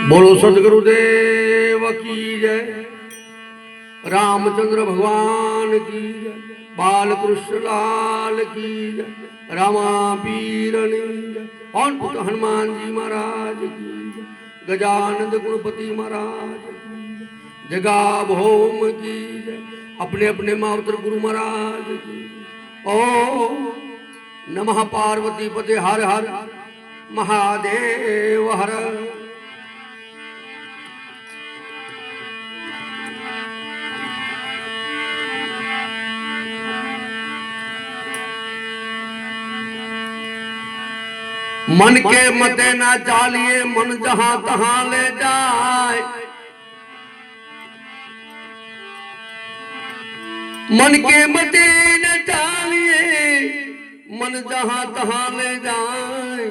बोलो सदगुरुदेव की जय, रामचंद्र भगवान की जय, बालकृष्ण लाल की जय, रामा पीरनी जय, पवन पुत्र हनुमान जी महाराज की जय, गजानंद गुणपति महाराज की जय, जगा भौम की जय, अपने अपने मावतर गुरु महाराज की जय। ओ नमः पार्वती पते हर हर महादेव हर। मन के मते ना चालिए, मन जहां तहां ले जाए। मन के मते न चालिए, मन जहां तहां ले जाए।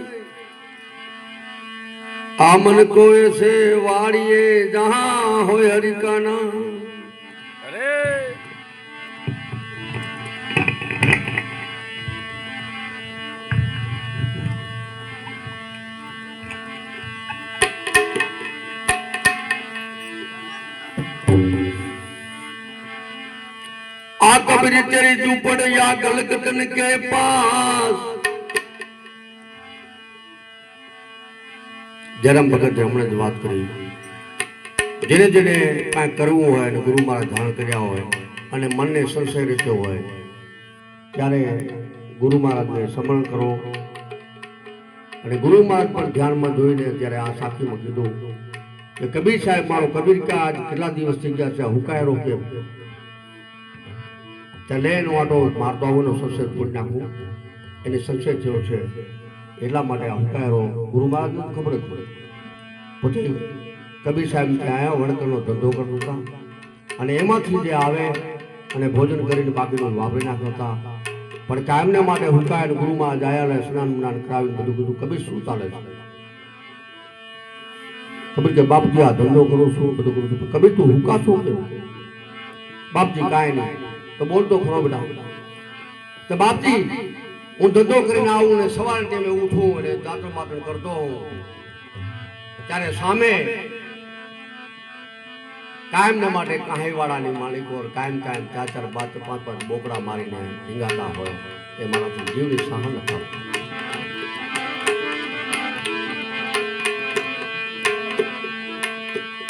आमन को ऐसे वाड़िए जहां हो हरि का नाम। आ कबीर तेरी झूपड़ या गलगतन के पास। जरम भगत हमने ज बात करी, जेने जेने कांई करवुं होय ने गुरु महाराज धारण कर्या होय अने मनने संशय रह्यो होय त्यारे गुरु महाराजने स्मरण करो अने गुरु महाराज पर ध्याનમાં જોઈને ત્યારે આ સાખીમાં કીધું કે કબીર સાહેબ મારો કબીર કા આજ કેટલા દિવસ થઈ ગયા છે, હુકાયરો કેમ? લેન વાટો મારતો આવવાનો સંશય તોડી નાખું, એને સંશય થયો છે એટલા માટે હુકાયરો ગુરુ મહારાજને ખબર જ પડે. પોતે કબીર સાહેબ ત્યાં આવ્યા, વણકરનો ધંધો કરતા હતા અને એમાંથી જે આવે અને ભોજન કરીને બાકીનું વાપરી નાખતા હતા. પણ કાયમને માટે હુકાય ગુરુ મહારાજ આવ્યા, સ્નાન મુનાન કરાવીને બધું કીધું કબીર શું ચાલે છે? કબીર કે બાપજી આ ધંધો કરું છું, બધું કરું છું. કબીર તું હુકાશો કે? બાપજી કાંઈ નહીં. તો બોલતો ખરો બેટા. તો બાપજી હું ધંધો કરીને આવું ને સવારે ટાઈમે ઉઠું અને દાંતણ બાતણ કરતો હોઉં ત્યારે સામે કાયમ ને માટે કાંઈવાળાની માલિકો કાયમ કાયમ 4-4 5-5 બોકડા મારીને ઢીંગાતા હોય એ મારાથી જીવની સહન ન થાય.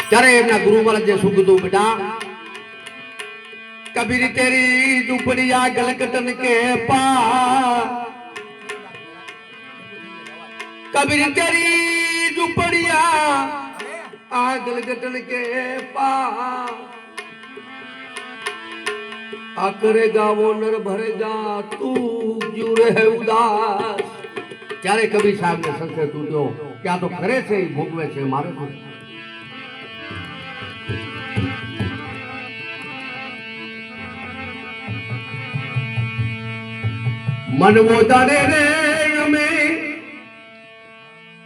ત્યારે એમના ગુરુ મહારાજે શું કીધું? બેટા कबीर तेरी झुपड़िया गलगतन के पास, कबीर तेरी झुपड़िया आ गलगतन के पास, आ करेगा वो नर भरेगा तू क्यों रहे उदास. ત્યારે કબીર સાહેબ ને સંશય તૂટ્યો કે આ તો કરે છે ભોગવે છે, મારે શું? मन वो तारे रे हमें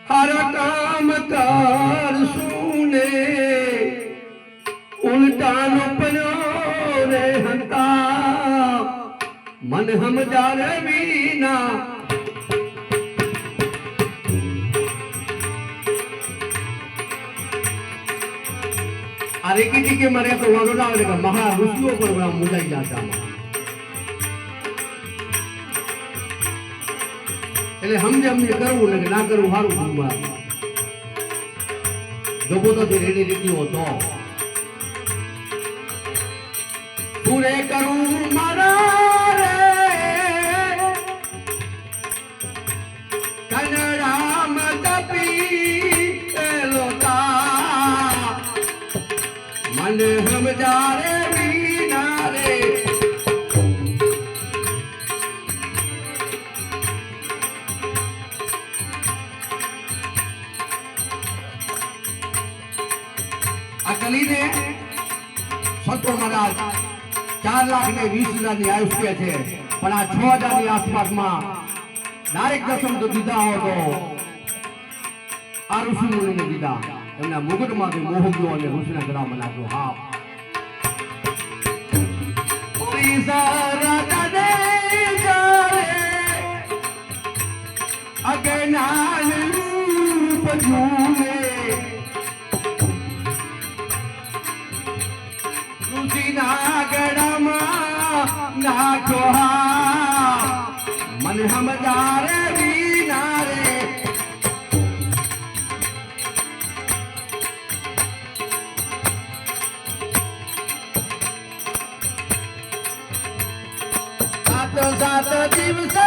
हर काम कार सुने उल्टा नो पनो रे हंता मन हम जारे बीना. अरे किसी के मरे तो वरोड़ा का महा ऋषियों पर बड़ा मुझे जाता એટલે સમજે અમને કરવું ને ના કરવું સારું ગુરુમાં જો પોતાથી રેડી રીતિઓ તો પૂરે કરું મારા રે કનરામ તપી લોતા મન હમ જારે બીના રે. કલીને સંતો મહારાજ 4,20,000ની આયુષ્ય છે, પણ આ 6,000ની આસપાસમાં ડાયરેક્ટ દર્શન તો દીધા હો તો આ ઋષિ મુનિને દીધા. એમના મુગટમાંથી મોહ ગયો અને ઋષિના ગળામાં નાખ્યો. હા नाचो हा मन हम जारे बीना रे सात सात दिवस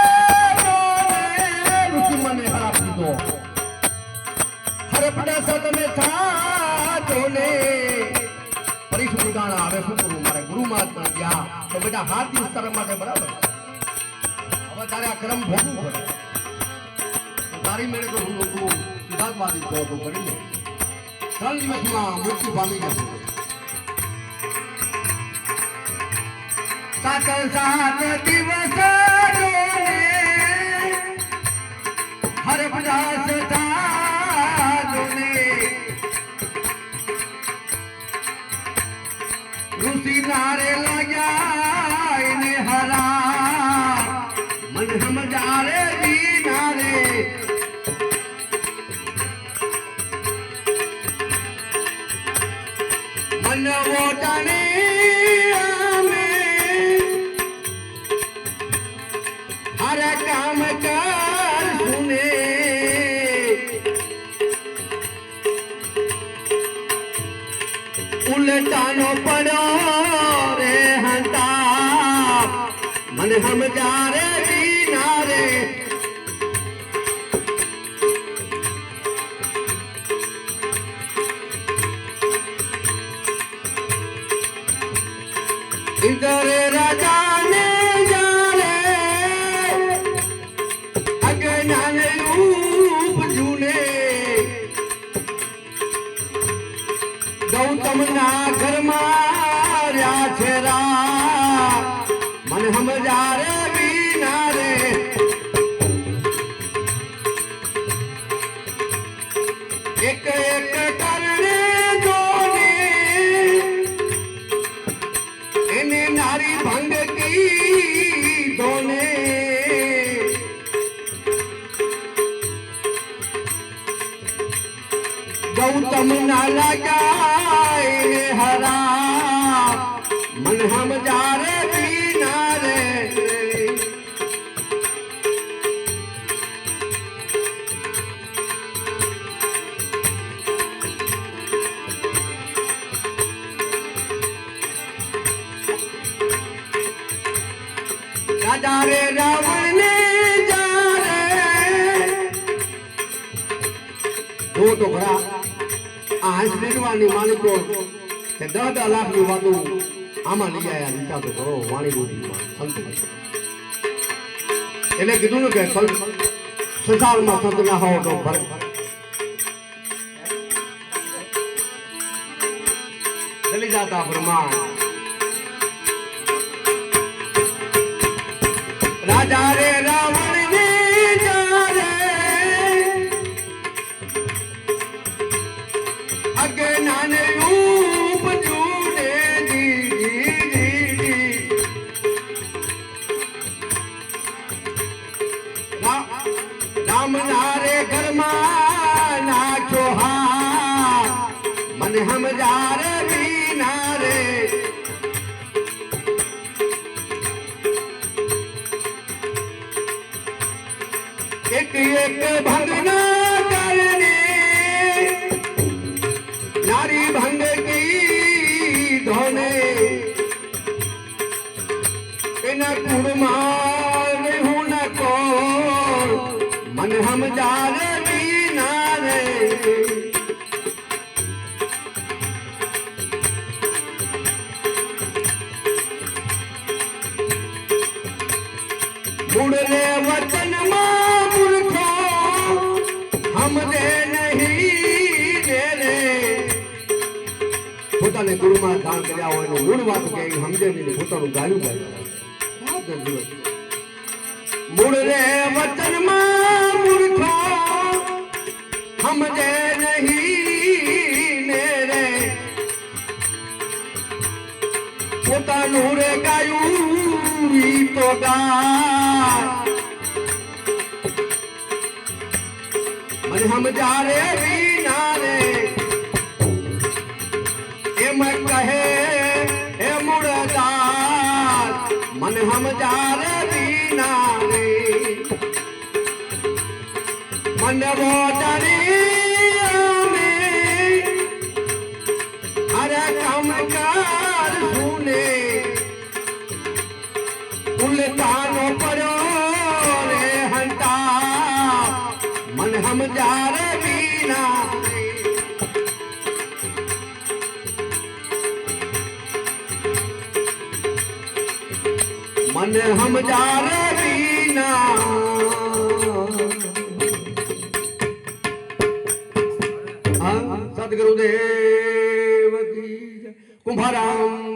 ऋषि मने हरा पीधो हरपड़ा सत में था जोने પરીક્ષ ઉદાહરણ આવે શું કરું મારે ગુરુ મહારાજ પણ ગયા તો બેટા હાથ દિવસ તારા માટે બરાબર હવે તારે આ ક્રમ ભોગવું પડે તારી મેળે તો હું તું સિદ્ધાર્થવાદી છો તું કરી લે 3 દિવસમાં મૃત્યુ પામી જશે સાત સાત દિવસ હર પદાસ ऋषि नारे लगा इने हरा मन हम जारे बीना रे मन वो जाने हर काम कर सुने उलटानो पड़ो रे हंता मन हम जारे बीना रे इधर राजा ने जारे अज्ञान रूप जूने गौतम ना घर मार्या छेरा मन हम जारे बीना रे एक एक करने जोने इन्हें नारी भंग की दोने गौतम ना लगा हरा मन हम जारे बीना रे राजा रे रावण ने जा रे दो टोकरा आज निर्वाणी मालिको કે 10 લાખની વાતો આમાં લઈ આયા વિચાર તો કરો વાણી બોલીમાં સંત એટલે કીધું ને કે સંસારમાં સંત ના હોવ તો ફરક ચલી જાતા બ્રહ્માંડ રાજા રે રાવણ ને જા રે અજ્ઞાન नारे घर नाचो हा मन हम जारे बीना रे एक एक भंगना करने नारी भंग की धोने इन कुड़मान हूं न को मन हम जारे बीना रे मुड़ले वतन मां मूर्खो हम दे नहीं दे रे પોતાને ગુરુમાં દાન કર્યા હોય ને મૂળ વાત કે સમજે નહીં પોતાનું ગાયું ગાય મૂળ રે વતન માં મૂર્ખો સમજે નહીં મેરે પોતાનું રે ગાયું ઈ તો ગાય મને સમજા રે વિના રે એમ કહે હે મૂળદાસ મન हम जारे बीना रे मन वो डरी में अरे कम कार सुने उल्टानो पड़ो रे हंता मन हम जारे बीना मन हम जारे बीना सदगुरुदेव की जय। कुंभाराम